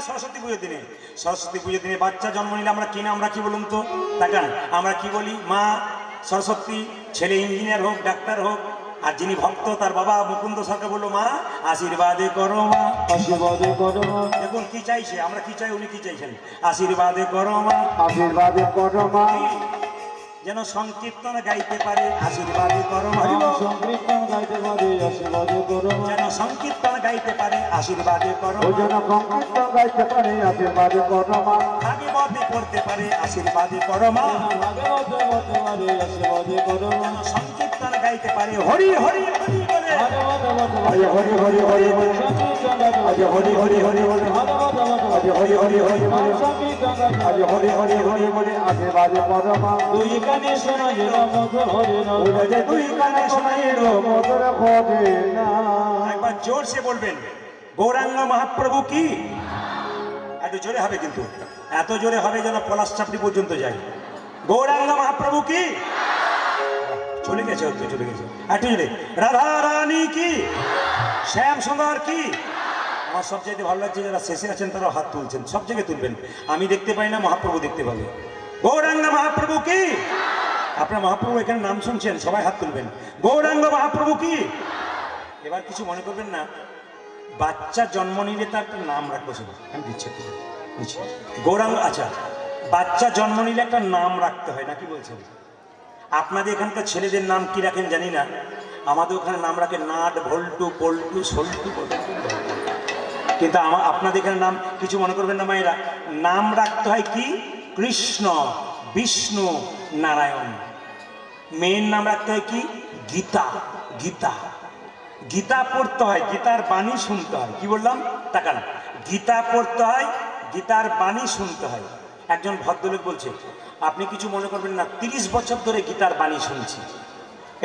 সরস্বতী পুজোর দিনে, সরস্বতী পুজোর দিনে বাচ্চা জন্ম নিলে আমরা কি নাম রাখি বলুন তো? তাকান, আমরা কি বলি? মা সরস্বতী, ছেলে ইঞ্জিনিয়ার হোক, ডাক্তার হোক। আর যিনি ভক্ত তার বাবা মুকুন্দ সরকার বললো, মা আশীর্বাদে করো মা, আশীর্বাদে করো মা। দেখুন কি চাইছে, আমরা কি চাই, উনি কি চাইছেন? আশীর্বাদে করো মা, আশীর্বাদে করো মা। যেন সংকীর্তন গাইতে পারে, আশীর্বাদে করো মা। সংকীর্তন গাইতে পারে, আশীর্বাদে করো মা। যেন সংকীর্তন গাইতে পারে, আশীর্বাদে করো ও মা। যেন সংকীর্তন গাইতে পারে, আশীর্বাদে করো মা। ভাগবতে পড়তে পারে, আশীর্বাদে করো মা। ভাগবতে পড়তে পারে, আশীর্বাদে করো মা। যেন সংকীর্তন গাইতে পারে, হরি হরি হরি বলে, ভাগবতে পড়তে পারে, হরি হরি হরি বলে সংকীর্তন গাইতে পারে, হরি হরি হরি বলে ভাগবতে পড়তে পারে, হরি হরি হরি বলে সংকীর্তন গাইতে পারে, হরি হরি হরি বলে আশীর্বাদে করো মা। দুই কানে শোনা যেন মধুর হরি নাম, দুই কানে শোনা যেন মধুর হরি নাম। একবার জোরসে বলবেন, গৌরাঙ্গ মহাপ্রভু কি? একটু জোরে হবে কিন্তু, এত জোরে হবে যেন পলাশ চাপড়ি পর্যন্ত যায়। গৌরাঙ্গ মহাপ্রভু কি? চলে গেছে, একটু চলে গেছে, একটু জোরে। রাধা রানী কি? শ্যাম সুন্দর কি? আমার সবচেয়ে ভালো লাগছে যারা শেষে আছেন তারা হাত তুলছেন, সব জায়গায় তুলবেন। আমি দেখতে পাই না, মহাপ্রভু দেখতে পাবে। গৌরাঙ্গ মহাপ্রভু কি? আপনার মহাপ্রভু এখানে নাম শুনছেন, সবাই হাত তুলবেন। গৌরাঙ্গ মহাপ্রভু কি? এবার কিছু মনে করবেন না, বাচ্চা জন্ম নিলে তার একটা নাম রাখবো, আমি দিচ্ছি গৌরাঙ্গ। আচ্ছা, বাচ্চা জন্ম নিলে একটা নাম রাখতে হয় না, কি বলছেন? আপনাদের এখানকার ছেলেদের নাম কি রাখেন জানি না, আমাদের ওখানে নাম রাখে নাট, ভল্টু, পল্টু, সল্টু। কিন্তু আপনাদের এখানে নাম কিছু মনে করবেন না মায়েরা, নাম রাখতে হয় কি? কৃষ্ণ, বিষ্ণু, নারায়ণ। মেয়ের নাম রাখতে হয় কি? গীতা। গীতা, গীতা পড়তে হয়, গীতার বাণী শুনতে হয়। কি বললাম? তাকান, গীতা পড়তে হয়, গীতার বাণী শুনতে হয়। একজন ভদ্রলোক বলছে, আপনি কিছু মনে করবেন না, 30 বছর ধরে গীতার বাণী শুনছি।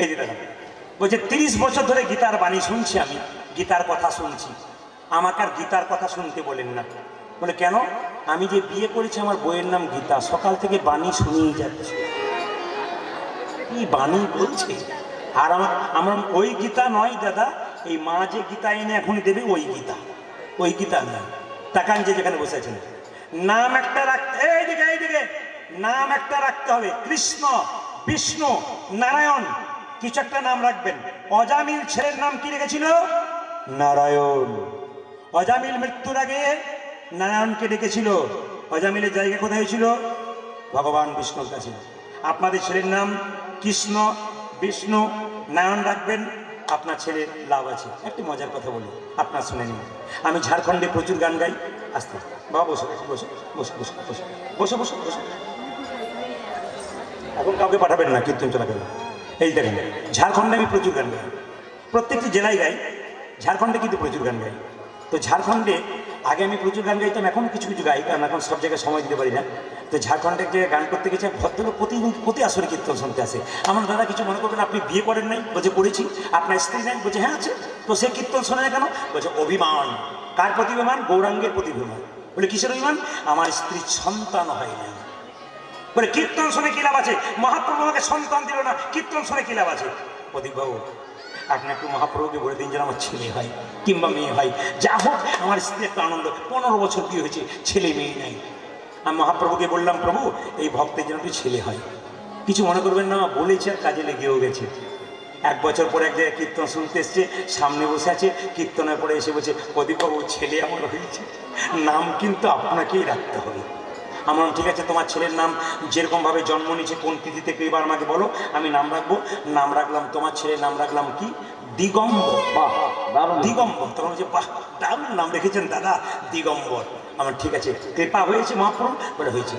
এই যে দাদা বলছে, 30 বছর ধরে গীতার বাণী শুনছি, আমি গীতার কথা শুনছি, আমাকে আর গীতার কথা শুনতে বলেন না। বলে কেন? আমি যে বিয়ে করেছি আমার বইয়ের নাম গীতা, সকাল থেকে বাণী শুনিয়ে যাচ্ছে। কি বাণী বলছে? আর আমার ওই গীতা নয় দাদা, এই মা যে গীতা এনে এখন দেবে ওই গীতা, ওই গীতা নয়। তাকান যে যেখানে বসে আছেন, নাম একটা রাখতে, এইদিকে এইদিকে, নাম একটা রাখতে হবে, কৃষ্ণ, বিষ্ণু, নারায়ণ, কিছু একটা নাম রাখবেন। অজামিল ছেলের নাম কি রেখেছিল? নারায়ণ। অজামিল মৃত্যুর আগে নারায়ণকে ডেকেছিল। অজামিলের জায়গা কোথায় ছিল? ভগবান বিষ্ণুর কাছে। আপনাদের ছেলের নাম কৃষ্ণ, বিষ্ণু, নারায়ণ রাখবেন, আপনার ছেলের লাভ আছে। একটি মজার কথা বলি, আপনার শুনে নিন। আমি ঝাড়খণ্ডে প্রচুর গান গাই। আস্তে আস্তে বাবা বসো, বসো বসো বসো বসো বসো বসো বসো। এখন কাউকে পাঠাবেন না কীর্তন চলাকালীন। এই দেখেন, ঝাড়খণ্ডে আমি প্রচুর গান গাই, প্রত্যেকটি জেলায় গাই, ঝাড়খণ্ডে কিন্তু প্রচুর গান গাই। তো ঝাড়খণ্ডে আগে আমি প্রচুর গান গাইতাম, এখন কিছু কিছু গাই, কারণ এখন সব জায়গায় সময় দিতে পারি না। তো ঝাড়খণ্ডের যে গান করতে গেছে, ভদ্রলোক প্রতি আসরে কীর্তন শুনতে আসে। আমার দাদা কিছু মনে করবেন, আপনি বিয়ে করেন নাই? বলছে করেছি। আপনার স্ত্রী নাই? বলছে হ্যাঁ আছে। তো সে কীর্তন শোনে না কেন? বলছে অভিমান। কার প্রতি অভিমান? গৌরাঙ্গের প্রতি অভিমান। বলে কিসের অভিমান? আমার স্ত্রীর সন্তান হয় নাই। বলে কীর্তন শুনে কি লাভ আছে? মহাপ্রভু আমাকে সন্তান দিল না, কীর্তন শুনে কি লাভ আছে? প্রদীপবাবু, আপনি একটু মহাপ্রভুকে বলে দিন যেন আমার ছেলে হয় কিংবা মেয়ে হয়, যা হোক আমার স্ত্রী একটা আনন্দ। 15 বছর বিয়ে হয়েছে, ছেলে মেয়ে নাই। আমি মহাপ্রভুকে বললাম, প্রভু এই ভক্তের যেন একটু ছেলে হয়। কিছু মনে করবেন না, বলেছে আর কাজে লেগেও গেছে। 1 বছর পরে এক জায়গায় কীর্তন শুনতে এসছে, সামনে বসে আছে, কীর্তনের পরে এসে বলছে, প্রদীপবাবু ছেলে আমার হয়েছে, নাম কিন্তু আপনাকেই রাখতে হবে। আমার ঠিক আছে, তোমার ছেলের নাম যেরকমভাবে জন্ম নিয়েছে, কোন তিথিতে এবার আমাকে বলো, আমি নাম রাখবো। নাম রাখলাম, তোমার ছেলের নাম রাখলাম কি? দিগম্বর। বাহ, দিগম্বর। তখন বলছে, বাহ দারুণ নাম রেখেছেন দাদা, দিগম্বর। আমার ঠিক আছে, কৃপা হয়েছে মহাপ্রভু? বলে হয়েছে।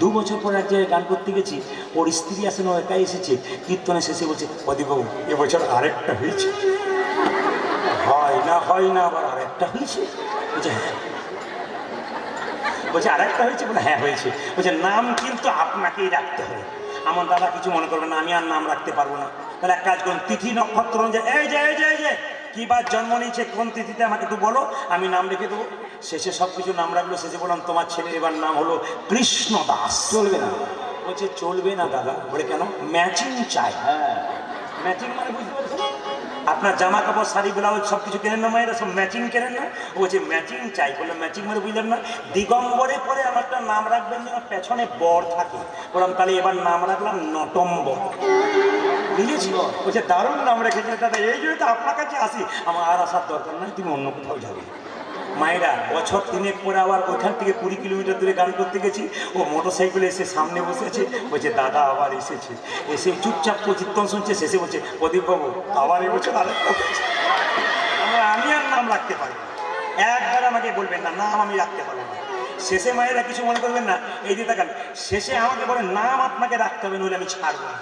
2 বছর পর এক জায়গায় গান করতে গেছি, ওর স্ত্রী আসেন, ও একাই এসেছে। কীর্তনে শেষে বলছে, প্রদীপবাবু এবছর আরেকটা হয়েছে। হয় না হয় না, আবার আরেকটা হয়েছে? বলছে হ্যাঁ। বলছে আরেকটা হয়েছে? বলে হ্যাঁ হয়েছে। বলছে নাম কিন্তু আপনাকেই রাখতে হবে। আমার দাদা কিছু মনে করবেন না, আমি আর নাম রাখতে পারবো না। তাহলে এক কাজ করুন, তিথি নক্ষত্র অনুযায়ী এই যে এই যে এই যে কি বার জন্ম নিয়েছে, কোন তিথিতে আমাকে একটু বলো, আমি নাম রেখে দেবো। শেষে সব কিছু নাম রাখলো, শেষে বললাম তোমার ছেলের এবার নাম হলো কৃষ্ণ দাস। চলবে না? বলছে চলবে না দাদা। বলে কেন? ম্যাচিং চাই। হ্যাঁ, ম্যাচিং মানে বুঝতে পারছো? আপনার জামা কাপড় শাড়ি ব্লাউজ সব কিছু কেনেন না মায়েরা, সব ম্যাচিং কেনেন না? ও বলছে ম্যাচিং চাই। বললাম ম্যাচিং মানে বুঝলেন না? দিগম্বরে পরে আমার একটা নাম রাখবেন যেন পেছনে বর থাকে। বললাম তাহলে এবার নাম রাখলাম নটম্বর। বুঝেছি? বলছে দারুণ নাম রেখেছে দাদা, এই জন্য তো আপনার কাছে আসি। আমার আর আসার দরকার নয়, তুমি অন্য কোথাও যাবে। মায়েরা বছর 3 পরে আবার ওইখান থেকে 20 কিলোমিটার দূরে গান করতে গেছি। ও মোটর সাইকেলে এসে সামনে বসে আছে। বলছে দাদা আবার এসেছে। এসে চুপচাপ কীর্তন শুনছে। শেষে বলছে প্রদীপবাবু আবার এবছর আরেকটা বলছে। আমি আর নাম রাখতে পারি না। একবার আমাকে বলবেন না নাম আমি রাখতে পারবো না। শেষে মায়েরা কিছু মনে করবেন না, এই যে দেখান শেষে আমাকে বলে নাম আপনাকে রাখতে হবে, নইলে আমি ছাড়বো না।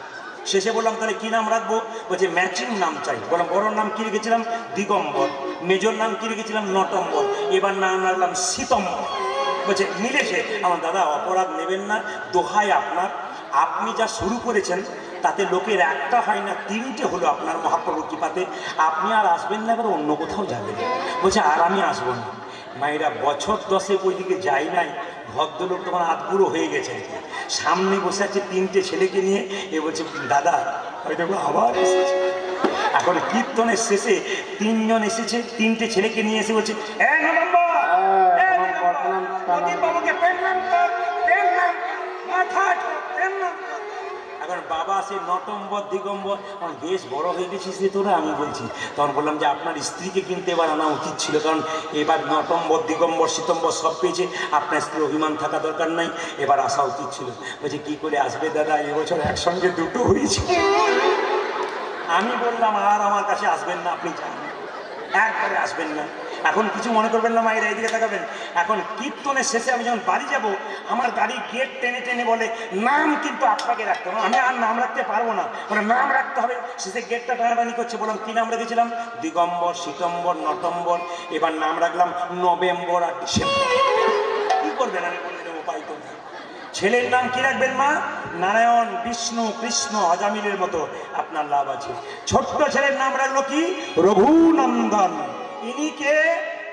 শেষে বললাম তাহলে কি নাম রাখবো? বলছে ম্যাচিং নাম চাই। বললাম বড়োর নাম কি রেখেছিলাম? দিগম্বর। মেজর নাম কি রেখেছিলাম? নটম্বর। এবার নাম রাখলাম শীতম্বর। বলছে মিলেছে। আমার দাদা অপরাধ নেবেন না, দোহাই আপনার। আপনি যা শুরু করেছেন তাতে লোকের একটা হয় না 3টে হলো আপনার মহাপ্রভুর কৃপাতে। আপনি আর আসবেন না, এবার অন্য কোথাও যাবেন। বলছে আর আমি আসবো না। মায়েরা বছর 10 ওইদিকে যাই নাই। ভদ্রলোক তখন আধবুড়ো হয়ে গেছে, সামনে বসে আছে 3টে ছেলেকে নিয়ে। এ বলছে দাদা ওই দেখো আবার এসেছে। এখন কীর্তনের শেষে 3 জন এসেছে, 3টে ছেলেকে নিয়ে এসে বলছে বাবুকে পেলাম পেলাম মাথা পেলাম। এখন বাবা সে নটম্বর দিগম্বর আমার বেশ বড় হয়ে গেছিস রে তোরা। আমি বলছি তখন বললাম যে আপনার স্ত্রীকে কিনতে এবার আনা উচিত ছিল, কারণ এবার নটম্বর দিগম্বর শীতম্বর সব পেয়েছে, আপনার স্ত্রীর অভিমান থাকা দরকার নাই, এবার আসা উচিত ছিল। বলছে কি করে আসবে দাদা, এবছর একসঙ্গে দুটো হয়েছে। আমি বললাম আর আমার কাছে আসবেন না, আপনি যান, একবারে আসবেন না। এখন কিছু মনে করবেন না মায়েরা, এইদিকে তাকাবেন। এখন কীর্তনের শেষে আমি যখন বাড়ি যাব, আমার গাড়ির গেট টেনে টেনে বলে নাম কিন্তু আপনাকে রাখতে হবে। আমি আর নাম রাখতে পারবো না, মানে নাম রাখতে হবে। শেষে গেটটা টানাটানি করছে। বললাম কী নাম রেখেছিলাম? দিগম্বর, শীতম্বর, নটম্বর। এবার নাম রাখলাম নভেম্বর আর ডিসেম্বর। কী করবেন আমি বলে দেবো, উপায় তো নেই। ছেলের নাম কি রাখবেন মা? নারায়ণ, বিষ্ণু, কৃষ্ণ, অজামিলের মতো আপনার লাভ আছে। ছোট্ট ছেলের নাম রাখলো কি? রঘুনন্দন। ইনি কে?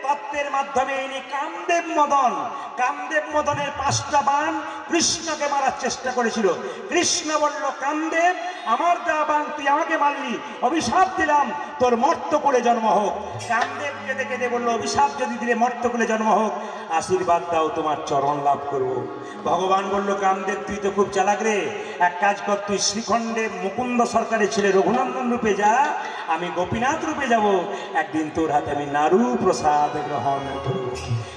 তত্ত্বের মাধ্যমে ইনি কামদেব মদন। কামদেব মদনের 5টা বাণ কৃষ্ণকে মারার চেষ্টা করেছিল। কৃষ্ণ বলল কামদেব আমার দেওয়া বাণ তুই আমাকে মারলি, অভিশাপ দিলাম তোর মর্তকুলে জন্ম হোক। কামদেবকে দেখে বললো অভিশাপ যদি দিলে মর্তকুলে জন্ম হোক, আশীর্বাদ দাও তোমার চরণ লাভ করব। ভগবান বলল কামদেব তুই তো খুব চালাক রে, এক কাজ কর তুই শ্রীখণ্ডে মুকুন্দ সরকারের ছেলে রঘুনন্দন রূপে যা, আমি গোপীনাথ রূপে যাব, একদিন তোর হাতে আমি নারু প্রসাদ গ্রহণ করব।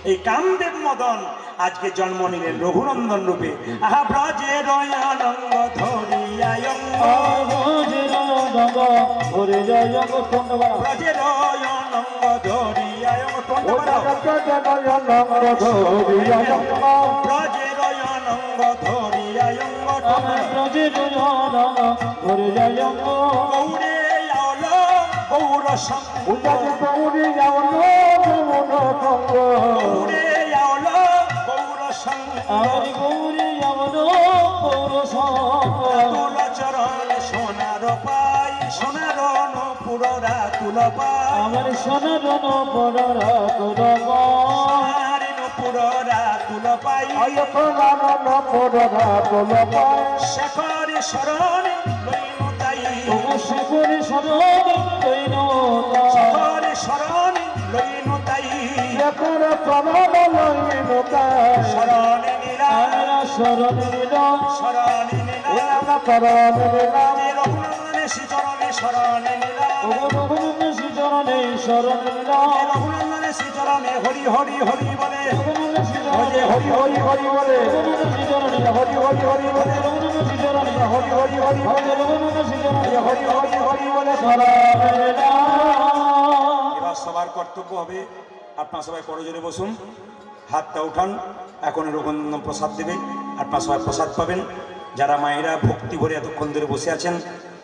এই কামদেব মদন আজকে জন্ম নিলেন রঘুনন্দন রূপে। আহা ব্রজের অনঙ্গ ধরিয়ায় ব্রজের অনঙ্গ ধরিয়ায় ব্রজের অনঙ্গ ধরিয়ায় গৌরে আওল গৌর সঙ্গ গৌরে আওল গৌর সঙ্গ তুল চরণ সোনার পাই সোনার নপুর রাতুল পাই আমার সোনার নপুর রাতুল পাই নপুর রাতুল পাই শেখর শরণ লইন তাই শেখর শরণ লইন শেখর শরণ লইন তাই শেখর শরণ লইন তাই শরণ নীলা শরণ নীলা শরণ নীলা শরণ নীলা রঘুনন্দনে শ্রীচরণে শরণ নীলা রঘুনন্দনে শ্রীচরণে শরণ নীলা রঘুনন্দনে শ্রীচরণে হরি হরি হরি বলে রঘুনন্দনে শ্রীচরণে হরি হরি হরি বলে রঘুনন্দনে শ্রীচরণে হরি হরি হরি বলে রঘুনন্দনে শ্রীচরণে হরি হরি হরি বলে রঘুনন্দনে শ্রীচরণে হরি হরি হরি বলে শরণ নীলা। এবার সবার কর্তব্য হবে, আপনার সবাই করজোরে বসুন, হাতটা উঠান। এখন রঘুনন্দন প্রসাদ দেবে, আপনার সবাই প্রসাদ পাবেন। যারা মায়েরা ভক্তি ভরে এতক্ষণ ধরে বসে আছেন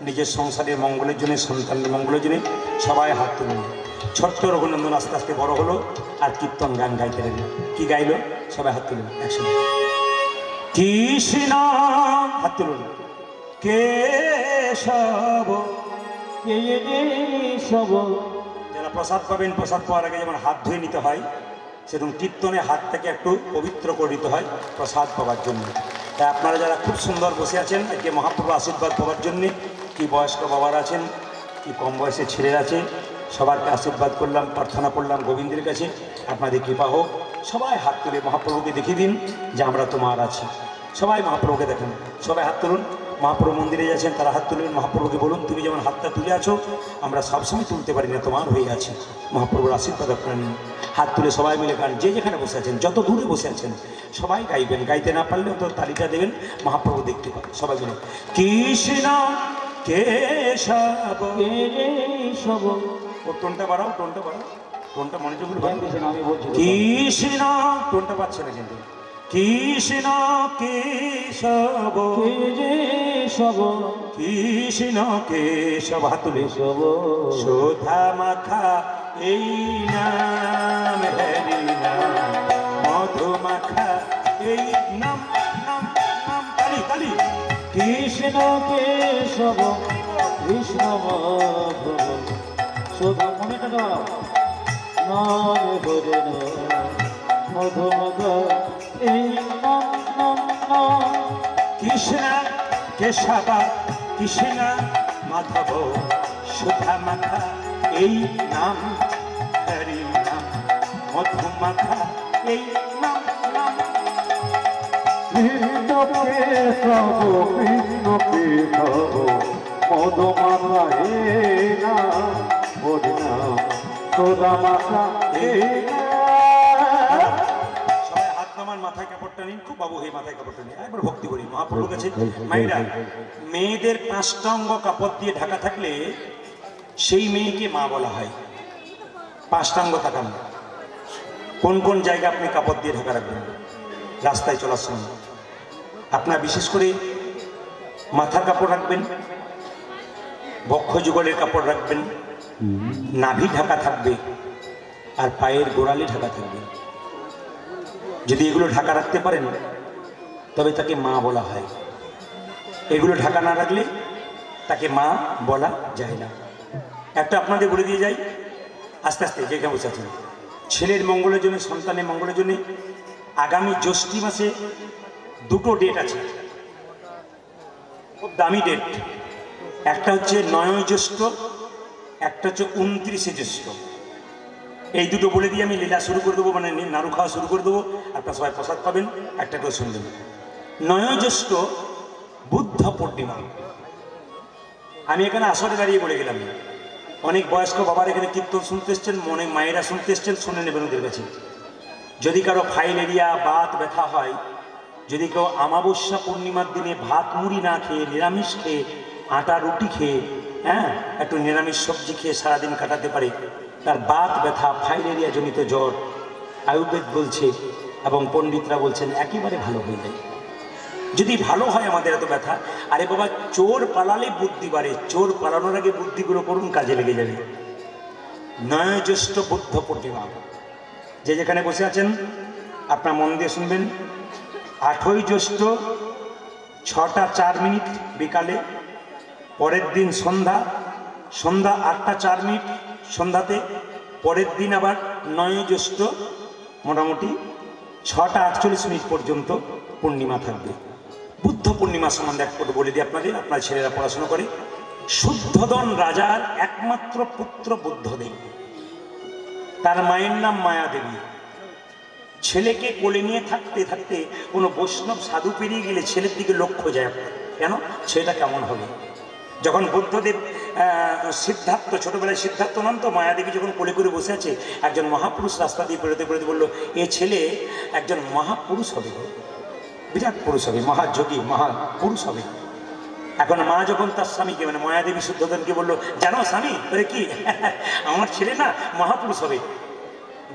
নিজের সংসারের মঙ্গলের জন্য, সন্তানের মঙ্গলের জন্য, সবাই হাত তুলুন। ছোট্ট রঘুনন্দন আস্তে আস্তে বড় হলো আর কীর্তন গান গাইতে লাগলো। কি গাইলো? সবাই হাত তুলুন একসঙ্গে। কৃষ্ণ হাত তুলুন। কেশব কেশব। যারা প্রসাদ পাবেন, প্রসাদ পাওয়ার আগে যেমন হাত ধুয়ে নিতে হয়, সেরকম কীর্তনে হাত থেকে একটু পবিত্র করে নিতে হয় প্রসাদ পাওয়ার জন্য। তাই আপনারা যারা খুব সুন্দর বসে আছেন আজকে মহাপ্রভু আশীর্বাদ পাওয়ার জন্যে, কি বয়স্ক বাবারা আছেন, কি কম বয়সের ছেলে আছে, সবারকে আশীর্বাদ করলাম, প্রার্থনা করলাম গোবিন্দের কাছে আপনাদের কৃপা হোক। সবাই হাত তুলে মহাপ্রভুকে দেখিয়ে দিন যে আমরা তোমার আছি। সবাই মহাপ্রভুকে দেখেন, সবাই হাত তুলুন। মহাপ্রভু মন্দিরে যাচ্ছেন তারা হাত তুলবেন, মহাপ্রভুকে বলুন তুমি যেমন হাতটা তুলে আছো আমরা সবসময় তুলতে পারি না, তোমার হয়ে আছে। মহাপ্রভুর আশীর্বাদ আপনারা নিন। হাত তুলে সবাই মিলে গান, যে যেখানে বসে আছেন, যত দূরে বসে আছেন সবাই গাইবেন, গাইতে না পারলে তো তালিকা দেবেন, মহাপ্রভু দেখতে পাবেন। সবাই মিলে কৃষ্ণ কেশব কেশব। ও টোনটা বাড়াও, টোনটা বাড়াও, টোনটা মনোযোগ করে জ্ঞান দিয়েছেন, আমি বলছি কৃষ্ণ, টোনটা পাচ্ছে না কিন্তু। কৃষ্ণ কেশব কেশব কৃষ্ণ কেশব, হাত তুলে কেশব শোধা মাখা এই নাম, হরি নাম মধু মাখা এই নাম, নাম নাম, তালি তালি। কৃষ্ণ কেশব কৃষ্ণ মাধব শুধু মনেটা দাও নাম হরে মধু মধ এই নাম নাম নাম। কৃষ্ণ কেশব কৃষ্ণ মাধব সুধা মাখা এই নাম, হরি নাম মধু মাখা এই নাম, নাম। কৃষ্ণ কেশব কৃষ্ণ কেশব মধু মাখা এই নাম হরি নাম সোদা মাখা এই নাম। সবাই হাত নামান, মাথায় কাপড়টা নিন, খুব বাবু হয়ে মাথায় কাপড়টা নিন, একবার ভক্তি করি মহাপ্রভুর কাছে। মায়েরা, মেয়েদের 5টা অঙ্গ কাপড় দিয়ে ঢাকা থাকলে সেই মেয়েকে মা বলা হয়। 5টা অঙ্গ তাকান, কোন কোন জায়গা আপনি কাপড় দিয়ে ঢাকা রাখবেন রাস্তায় চলার সময়? আপনার বিশেষ করে মাথার কাপড় রাখবেন, বক্ষ যুগলের কাপড় রাখবেন, নাভি ঢাকা থাকবে, আর পায়ের গোড়ালি ঢাকা থাকবে। যদি এগুলো ঢাকা রাখতে পারেন তবে তাকে মা বলা হয়। এগুলো ঢাকা না রাখলে তাকে মা বলা যায় না। একটা আপনাদের বলে দিয়ে যাই আস্তে আস্তে, যেখানে বসে আছেন, ছেলের মঙ্গলের জন্য, সন্তানের মঙ্গলের জন্য আগামী জ্যৈষ্ঠী মাসে 2টো ডেট আছে, খুব দামি ডেট। একটা হচ্ছে 9ই জ্যৈষ্ঠ, একটা হচ্ছে 29শে জ্যৈষ্ঠ। এই দুটো বলে দিয়ে আমি লীলা শুরু করে দেবো, মানে নাড়ু খাওয়া শুরু করে দেবো। আপনারা সবাই প্রসাদ পাবেন, একটা করে শুনবেন। 9ই জ্যৈষ্ঠ বুদ্ধ পূর্ণিমা। আমি এখানে আসরে দাঁড়িয়ে বলে গেলাম, অনেক বয়স্ক বাবার এখানে কীর্তন শুনতে এসছেন, অনেক মায়েরা শুনতে এসছেন, শুনে নেবেন ওদের কাছে। যদি কারো ফাইলেরিয়া, বাত ব্যথা হয়, যদি কেউ আমাবস্যা পূর্ণিমার দিনে ভাত মুড়ি না খেয়ে, নিরামিষ খেয়ে, আটা রুটি খেয়ে, হ্যাঁ একটু নিরামিষ সবজি খেয়ে সারাদিন কাটাতে পারে, তার বাত ব্যথা, ফাইলেরিয়া জনিত জ্বর আয়ুর্বেদ বলছে এবং পণ্ডিতরা বলছেন একেবারে ভালো হয়ে যায়। যদি ভালো হয় আমাদের এত ব্যথা। আরে বাবা, চোর পালালে বুদ্ধি বাড়ে, চোর পালানোর আগে বুদ্ধিগুলো করুন, কাজে লেগে যাবে। 9ই জ্যৈষ্ঠ বুদ্ধ পূর্ণিমা। যে যেখানে বসে আছেন আপনার মন দিয়ে শুনবেন। 8ই জ্যৈষ্ঠ 6টা 4 মিনিট বিকালে, পরের দিন সন্ধ্যা 8টা 4 মিনিট সন্ধ্যাতে, পরের দিন আবার 9ই জ্যৈষ্ঠ মোটামুটি 6টা 48 মিনিট পর্যন্ত পূর্ণিমা থাকবে। বুদ্ধ পূর্ণিমা সম্বন্ধে এক করে বলে দিই আপনাদের, আপনার ছেলেরা পড়াশোনা করে। শুদ্ধোদন রাজার একমাত্র পুত্র বুদ্ধদেব, তার মায়ের নাম মায়া দেবী। ছেলেকে কোলে নিয়ে থাকতে থাকতে কোনো বৈষ্ণব সাধু পেরিয়ে গেলে ছেলের দিকে লক্ষ্য যায়, কেন ছেলেটা কেমন হবে। যখন বুদ্ধদেব সিদ্ধার্থ, ছোটবেলায় সিদ্ধার্থ নাম তো, মায়াদেবী যখন কোলে করে বসে আছে, একজন মহাপুরুষ রাস্তা দিয়ে বেরোতে বেরোতে বললো, এ ছেলে একজন মহাপুরুষ হবে, বিরাট পুরুষ হবে, মহাযোগী মহাপুরুষ হবে। এখন মা যখন তার স্বামীকে, মানে মায়াদেবী শুদ্ধোধনকে বললো, জানো স্বামী তোরে কি, আমার ছেলে না মহাপুরুষ হবে।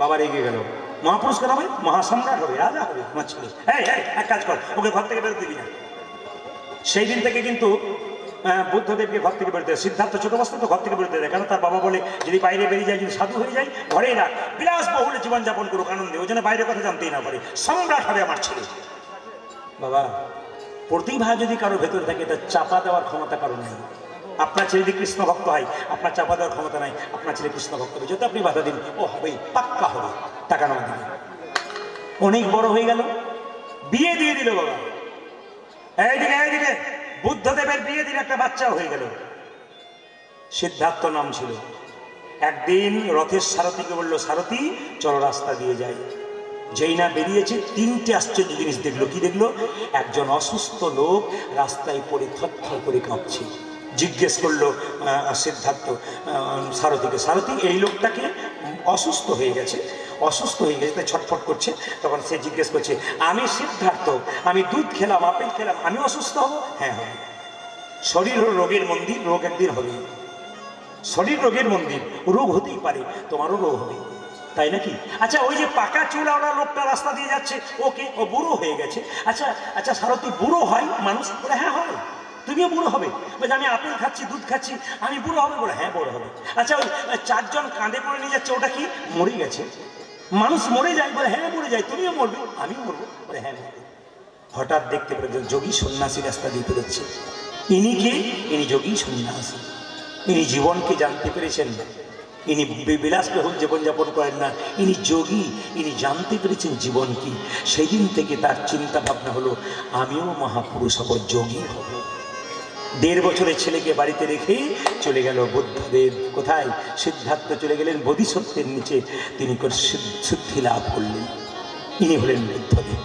বাবা রেগে গেল, মহাপুরুষ কেন হবে, মহাসম্রাট হবে, রাজা হবে আমার ছেলে। হ্যাঁ হ্যাঁ, এক কাজ কর, ওকে ঘর থেকে বেরোতে দিবি না। সেই দিন থেকে কিন্তু বুদ্ধদেবকে ঘর থেকে বেরোতে দেয়। সিদ্ধার্থ ছোট অবস্থা তো ঘর থেকে বেরোতে দেয়, কারণ তার বাবা বলে যদি বাইরে বেরিয়ে যায়, যদি সাধু হয়ে যায়, ঘরেই রাখ, বিলাস বহুলে জীবনযাপন করুক আনন্দে, ওই জন্য বাইরের কথা জানতেই না পারে, সম্রাট হবে আমার ছেলে। বাবা, প্রতিভা যদি কারো ভেতরে থাকে, এটা চাপা দেওয়ার ক্ষমতা কারো নেই। আপনার ছেলে যদি কৃষ্ণ ভক্ত হয়, আপনার চাপা দেওয়ার ক্ষমতা নাই। আপনার ছেলে কৃষ্ণ ভক্ত হবে, যত আপনি বাধা দিন, ও হবেই, পাক্কা হবে, টাকা না দিলে। অনেক বড় হয়ে গেল, বিয়ে দিয়ে দিল বাবা। এইদিকে বুদ্ধদেবের বিয়ে দিন, একটা বাচ্চাও হয়ে গেল। সিদ্ধার্থ নাম ছিল। একদিন রথের সারথীকে বলল, সারথী চলো রাস্তা দিয়ে যাই। যেই না বেরিয়েছে, তিনটে আশ্চর্য জিনিস দেখলো। কি দেখলো? একজন অসুস্থ লোক রাস্তায় পড়ে থরথর করে কাঁপছে। জিজ্ঞেস করলো সিদ্ধার্থ সারথীকে, সারথী এই লোকটাকে অসুস্থ হয়ে গেছে, তাই ছটফট করছে। তখন সে জিজ্ঞেস করছে, আমি সিদ্ধার্থ, আমি দুধ খেলাম, আপেল খেলাম, আমি অসুস্থ হব? হ্যাঁ হবে। শরীর হলো রোগের মন্দির, রোগ একদিন হবে। শরীর রোগের মন্দির, রোগ হতেই পারে, তোমারও রোগ হবে, তাই নাকি? আচ্ছা, ওই যে পাকা চুলাওয়ালা লোকটা রাস্তা দিয়ে যাচ্ছে, ওকে, ও বুড়ো হয়ে গেছে। আচ্ছা আচ্ছা সারথী, বুড়ো হয় মানুষ? বলে হ্যাঁ হয়, তুমিও বুড়ো হবে। বলছে আমি আপেল খাচ্ছি, দুধ খাচ্ছি, আমি বুড়ো হবে? বলে হ্যাঁ বুড়ো হবে। আচ্ছা, ওই চারজন কাঁধে করে নিয়ে যাচ্ছে, ওটা কি? মরে গেছে। মানুষ মরে যায়? বলে হ্যাঁ মরে যায়, তুমিও মরবে? আমিও মরবো? বলে হ্যাঁ মরবে। হঠাৎ দেখতে পেল যোগী সন্ন্যাসী রাস্তা দিয়ে পেরোচ্ছে। ইনি কে? ইনি যোগী সন্ন্যাসী। ইনি জীবনকে জানতে পেরেছেন। ইনি বিলাসবহুল জীবনযাপন করেন না, ইনি যোগী। ইনি জানতে পেরেছেন জীবন কি। সেই দিন থেকে তার চিন্তা ভাবনা হলো, আমিও মহাপুরুষ হব, যোগী হব। 1.5 বছরের ছেলেকে বাড়িতে রেখে চলে গেল বুদ্ধদেব। কোথায়? সিদ্ধার্থ চলে গেলেন বোধিসত্ত্বের নিচে, তিনি সিদ্ধি লাভ করলেন। ইনি হলেন বুদ্ধদেব।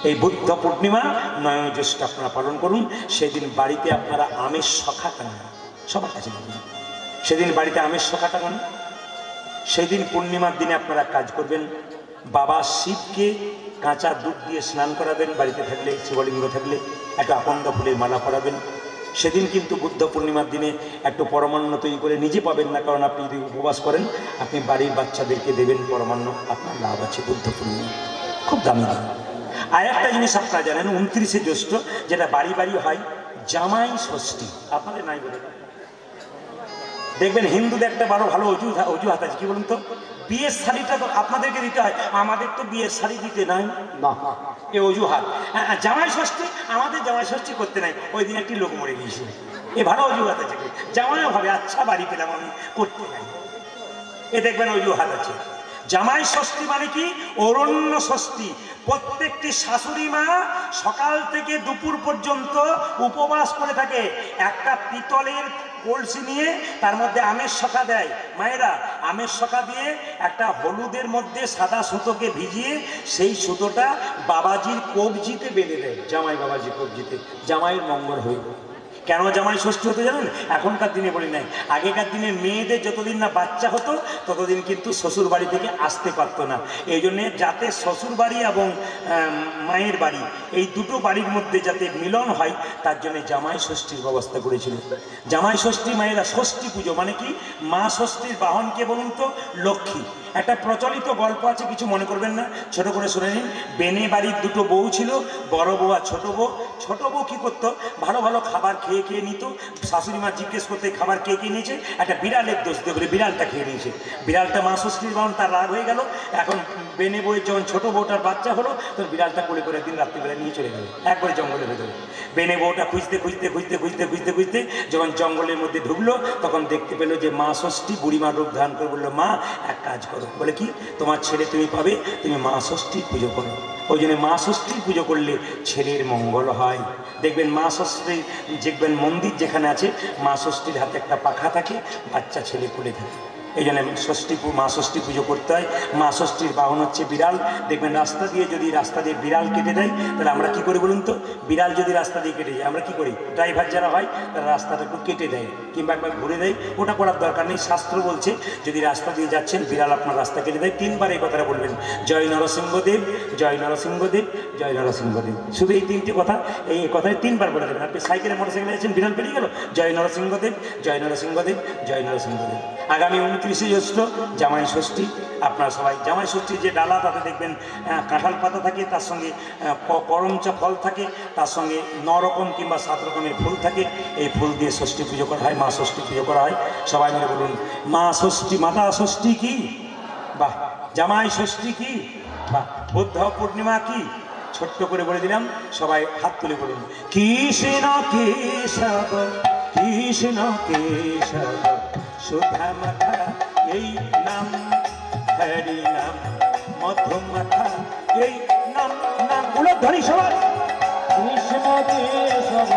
এই বুদ্ধ পূর্ণিমা 9 জ্যৈষ্ঠ আপনারা পালন করুন। সেদিন বাড়িতে আপনারা আমের শখা টাঙান, সবার কাছে বলুন, সেদিন বাড়িতে আমের শখা টাঙান। সেদিন পূর্ণিমার দিনে আপনারা কাজ করবেন, বাবা শিবকে কাঁচা দুধ দিয়ে স্নান করাবেন, বাড়িতে থাকলে, শিবলিঙ্গ থাকলে একটা আকন্দ ফুলের মালা পরাবেন। সেদিন কিন্তু বুদ্ধ পূর্ণিমার দিনে একটু পরমান্ন তৈরি করে নিজে পাবেন না, কারণ আপনি যদি উপবাস করেন, আপনি বাড়ির বাচ্চাদেরকে দেবেন পরমান্ন, আপনার লাভ আছে। বুদ্ধ পূর্ণিমা খুব দামি দিন। আর একটা জিনিস আপনারা জানেন, 29শে জ্যৈষ্ঠ, যেটা বাড়ি বাড়ি হয়, জামাই ষষ্ঠী। আপনাদের নাই বলে দেখবেন হিন্দুদের একটা বড় ভালো অজুহাত আছে, কি বলুন তো? বিয়ের শাড়িটা তো আপনাদেরকে দিতে হয়, আমাদের তো বিয়ের শাড়ি দিতে নাই না, এ অজুহাত। জামাই ষষ্ঠী, আমাদের জামাই ষষ্ঠী করতে নাই, ওই দিন একটি লোক মরে গিয়েছে, এ ভালো অজুহাত আছে। জামাইও ভাবে আচ্ছা বাড়ি পেলাম, আমি করতে নাই, এ দেখবেন অজুহাত আছে। জামাই ষষ্ঠী মানে কি? অরণ্য ষষ্ঠী। প্রত্যেকটি শাশুড়ি মা সকাল থেকে দুপুর পর্যন্ত উপবাস করে থাকে, একটা পিতলের কলসি নিয়ে তার মধ্যে আমের শখা দেয়। মায়েরা আমের শখা দিয়ে একটা হলুদের মধ্যে সাদা সুতোকে ভিজিয়ে সেই সুতোটা বাবাজির কবজিতে বেঁধে দেয়, জামাই বাবাজির কবজিতে, জামাইয়ের মঙ্গল হয়ে। কেন জামাই ষষ্ঠী হতে জানেন? এখনকার দিনে বলি নাই, আগেকার দিনে মেয়েদের যতদিন না বাচ্চা হতো ততদিন কিন্তু শ্বশুর বাড়ি থেকে আসতে পারতো না। এই জন্যে যাতে শ্বশুর বাড়ি এবং মায়ের বাড়ি, এই দুটো বাড়ির মধ্যে যাতে মিলন হয়, তার জন্য জামাই ষষ্ঠীর ব্যবস্থা করেছিল। জামাই ষষ্ঠী মায়েরা, ষষ্ঠী পুজো মানে কি? মা ষষ্ঠীর বাহন কে বলুন তো? লক্ষ্মী। একটা প্রচলিত গল্প আছে, কিছু মনে করবেন না, ছোট করে শুনে নিন। বেনে বাড়ির দুটো বউ ছিল, বড় বউ আর ছোট বউ। ছোট বউ কি করতো? ভালো ভালো খাবার খেয়ে খেয়ে নিত। শাশুড়ি মা জিজ্ঞেস করতে, খাবার কে খেয়ে নিয়েছে? একটা বিড়ালের দোষ দিয়ে বলে বিড়ালটা খেয়ে নিয়েছে। বিড়ালটা মা ষষ্ঠীর বাহন, তার রাগ হয়ে গেল। এখন বেনে বউয়ের যখন ছোট বউটার বাচ্চা হলো, তখন বিড়ালটা কোলে করে দিন রাত্রিবেলা নিয়ে চলে গেল একবারে জঙ্গলের ভেতরে। বেনে বউটা খুঁজতে খুঁজতে খুঁজতে খুঁজতে খুঁজতে খুঁজতে যখন জঙ্গলের মধ্যে ঢুকলো, তখন দেখতে পেলো যে মা ষষ্ঠী বুড়িমার রূপ ধারণ করে বললো, মা এক কাজ করো। বলে কি? তোমার ছেলে তুমি পাবে, তুমি মা ষষ্ঠীর পুজো করো। ওই জন্য মা ষষ্ঠীর পুজো করলে ছেলের মঙ্গল হয়। দেখবেন মা ষষ্ঠী, দেখবেন মন্দির যেখানে আছে, মা ষষ্ঠীর হাতে একটা পাখা থাকে, বাচ্চা ছেলে কোলে থাকে। এই জন্য মা ষষ্ঠী পুজো করতে হয়। মা ষষ্ঠীর বাহন হচ্ছে বিড়াল। দেখবেন রাস্তা দিয়ে বিড়াল কেটে দেয়, তাহলে আমরা কি করি বলুন তো? বিড়াল যদি রাস্তা দিয়ে কেটে যায়, আমরা কি করি? ড্রাইভার যারা হয় তারা রাস্তাটা একটু কেটে দেয়, কিংবা একবার ঘুরে দেয়। ওটা করার দরকার নেই। শাস্ত্র বলছে, যদি রাস্তা দিয়ে যাচ্ছেন, বিড়াল আপনার রাস্তা কেটে দেয়, 3 বার এই কথাটা বলবেন, জয় নরসিংহদেব, জয় নরসিংহদেব, জয় নরসিংহদেব। শুধু এই 3টি কথা, এই কথায় 3 বার বলে দেবেন। আপনি সাইকেলে মোটরসাইকেলে যাচ্ছেন, বিড়াল পেরিয়ে গেল, জয় নরসিংহদেব, জয় নরসিংহদেব, জয় নরসিংহদেব। আগামী 29শে জ্যৈষ্ঠ জামাই ষষ্ঠী। আপনারা সবাই জামাই ষষ্ঠীর যে ডালা, তাতে দেখবেন কাঁঠাল পাতা থাকে, তার সঙ্গে করমচা ফল থাকে, তার সঙ্গে 9 রকম কিংবা 7 রকমের ফুল থাকে। এই ফুল দিয়ে ষষ্ঠী পুজো করা হয়, মা ষষ্ঠী পুজো করা হয়। সবাই মিলে বলুন, মা ষষ্ঠী, মাতা ষষ্ঠী কি? বাহ। জামাই ষষ্ঠী কি? বাহ। বুদ্ধ পূর্ণিমা কি? ছোট্ট করে বলে দিলাম, সবাই হাত তুলে বলুন, কৃষ্ণ কেশব, কৃষ্ণ কেশব, সুধা মাথা এই নাম, হরি নাম, মধু মাথা এই নাম। নাম গুলো ধরি সবাই। কৃষ্ণ কেশব,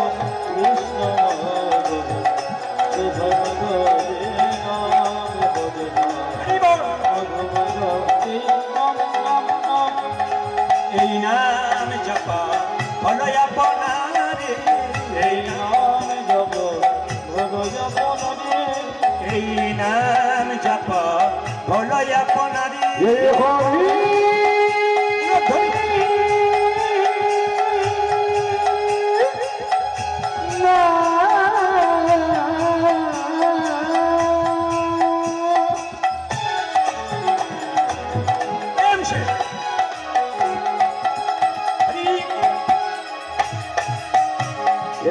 কৃষ্ণ হলো আপনারে এই নাম জপ হলো আপনারে এই নাম জপ হলো আপনারে এই হরি প্রেম সে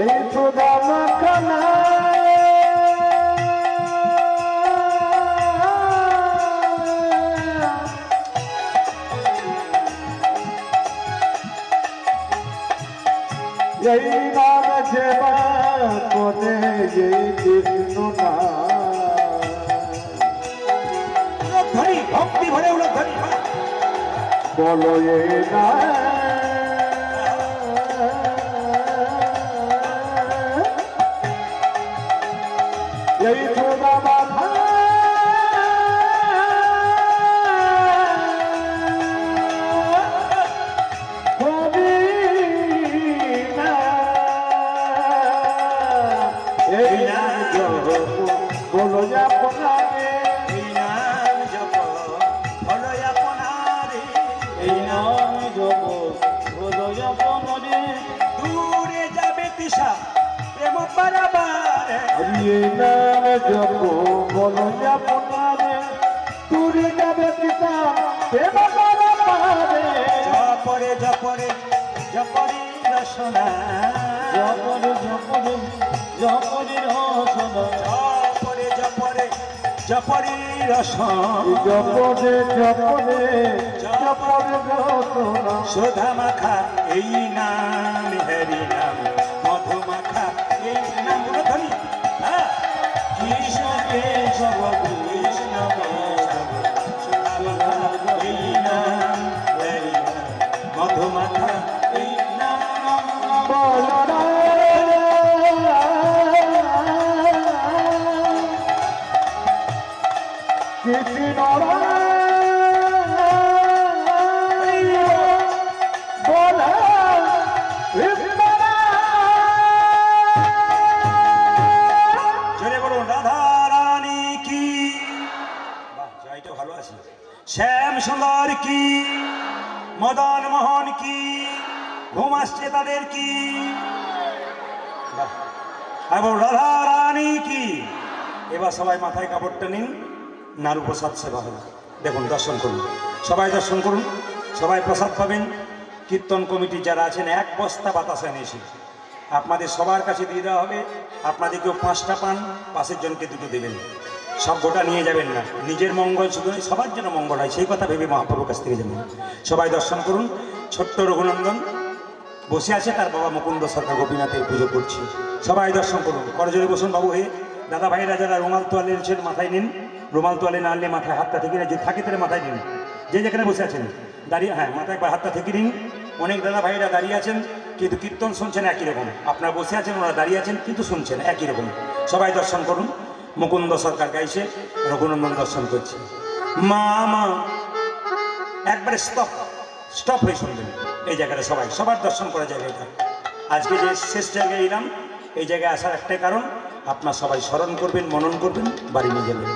এই সুদামা খানা এই নাম সেবা করে এই কৃষ্ণ না ধরি ভক্তি ভরে উলক ধরি বলো এই না এই সুদামা বলো আপনারে এই নাম জপ হলো আপনারে এই নাম জপ বলো আপনারে দূরে যাবে তৃষা প্রেম বারাবার এই নাম জপ বলো আপনারে দূরে যাবে পিতা প্রেম পারে জপরে জপরে জপরি রসনা জপরে জপরে জপরে রসনা জপরে জপরে জপরি রসন জপরে জপরে জপরে রসনা সুধা মাখা এই নাম হরি নাম মধু মাখা এই নাম ধনি কৃষ্ণ কেশব কৃষ্ণ কেশব সুধা মাখা এই নাম হরি নাম মধু মাখা এই নাম বলরা কৃষ্ণরা বলা কৃষ্ণরা জোরে বলুন রাধা রানী কি বাহ জয়টা ভালো আছে শ্যাম সুন্দর কি মদন মোহন কি ঘুম আসছে তাদের কি বাহ এবং রাধা রানী কি এবার সবাই মাথায় কাপড়টা নিন নারু প্রসাদ সেবা হল দেখুন দর্শন করুন সবাই দর্শন করুন সবাই প্রসাদ পাবেন কীর্তন কমিটি যারা আছেন এক বস্তা বাতাসা এনেছি আপনাদের সবার কাছে দিয়ে দেওয়া হবে আপনাদের কেউ 5টা পান পাশের জনকে 2টো দেবেন সব গোটা নিয়ে যাবেন না নিজের মঙ্গল শুধু নয়, সবার জন্য মঙ্গল হয় সেই কথা ভেবে মহাপ্রভুর কাছ থেকে যাবেন সবাই দর্শন করুন ছোট্ট রঘুনন্দন বসে আছে তার বাবা মুকুন্দ সরকার গোপীনাথের পুজো করছি সবাই দর্শন করুন করজোরে বসুন বাবু হে দাদা ভাইরা যারা রুমাল তোয়ালে এনেছেন মাথায় নিন রুমাল তোয়ালে না আনলে মাথায় হাতটা থেকে না যে থাকে তাহলে মাথায় নিন যে যেখানে বসে আছেন দাঁড়িয়ে হ্যাঁ মাথায় একবার হাতটা থেকে নিন অনেক দাদা ভাইরা দাঁড়িয়ে আছেন কিন্তু কীর্তন শুনছেন একই রকম আপনারা বসে আছেন ওরা দাঁড়িয়ে আছেন কিন্তু শুনছেন একই রকম সবাই দর্শন করুন মুকুন্দ সরকার গাইছে রঘুনন্দন দর্শন করছে মা মা একবারে স্টপ হয়ে শুনবেন এই জায়গাটা সবাই সবার দর্শন করা যাবে এটা আজকে যে শেষ জায়গায় এলাম এই জায়গায় আসার একটাই কারণ আপনার সবাই স্মরণ করবেন মনন করবেন বাড়ি নিয়ে যাবেন